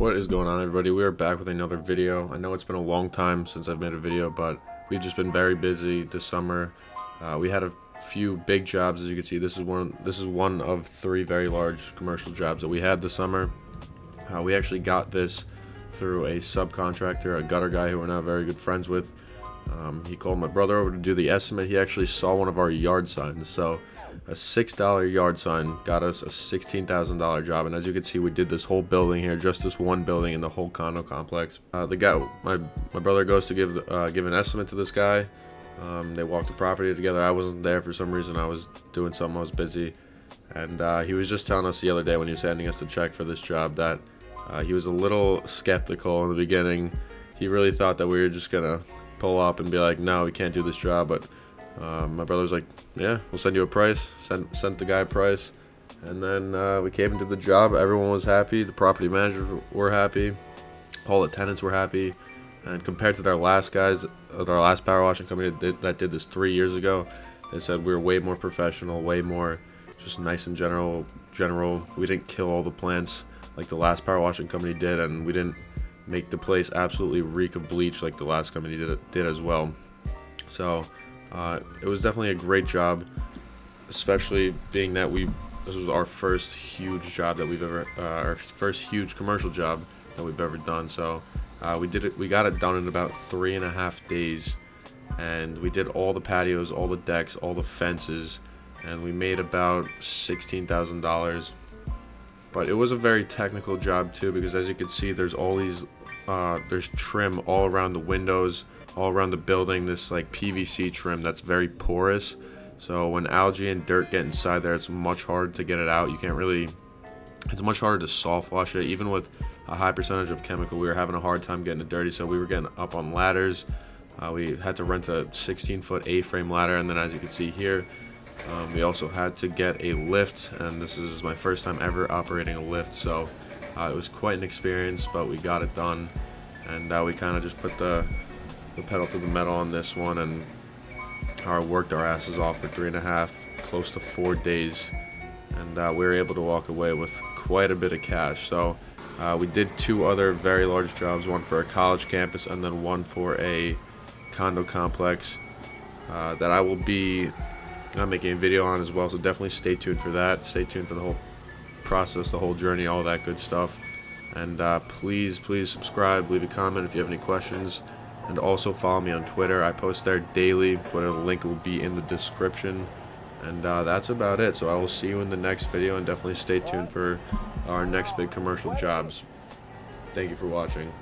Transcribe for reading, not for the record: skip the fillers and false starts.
What is going on, everybody? We are back with another video. I know it's been a long time since I've made a video, but we've just been very busy this summer. We had a few big jobs. As you can see, this is one of three very large commercial jobs that we had this summer. We actually got this through a subcontractor, a gutter guy who we're now very good friends with. He called my brother over to do the estimate. He actually saw one of our yard signs, so a $6 yard sign got us a $16,000 job. And as you can see, we did this whole building here, just this one building in the whole condo complex. The guy, my brother goes to give an estimate to this guy. They walked the property together. I wasn't there for some reason. I was doing something. I was busy, and he was just telling us the other day when he was handing us the check for this job that he was a little skeptical in the beginning. He really thought that we were just gonna pull up and be like, no, we can't do this job. But my brother was like, yeah, we'll send you a price. Sent the guy a price, and then we came into the job. Everyone was happy. The property managers were happy. All the tenants were happy. And compared to their last guys, their last power washing company that did this 3 years ago, they said we were way more professional, way more just nice and general. We didn't kill all the plants like the last power washing company did, and we didn't make the place absolutely reek of bleach like the last company did as well. So it was definitely a great job, especially being that this was our first huge job that we've ever, our first huge commercial job that we've ever done. So we got it done in about 3.5 days, and we did all the patios, all the decks, all the fences, and we made about $16,000. But it was a very technical job too, because as you can see, there's all these there's trim all around the windows, all around the building, this like PVC trim that's very porous. So when algae and dirt get inside there, it's much harder to get it out. It's much harder to soft wash it. Even with a high percentage of chemical, we were having a hard time getting it dirty, so we were getting up on ladders. We had to rent a 16-foot A-frame ladder, and then as you can see here, we also had to get a lift, and this is my first time ever operating a lift, so it was quite an experience, but we got it done. And we kind of just put the pedal to the metal on this one, and worked our asses off for 3.5, close to 4 days, and we were able to walk away with quite a bit of cash. So we did 2 other very large jobs, one for a college campus and then one for a condo complex that I will be making a video on as well, so definitely stay tuned for that. Stay tuned for the whole process, the whole journey, all that good stuff. And please subscribe, leave a comment if you have any questions, and also follow me on Twitter. I post there daily. Twitter, the link will be in the description. And that's about it. So I will see you in the next video, and definitely stay tuned for our next big commercial jobs. Thank you for watching.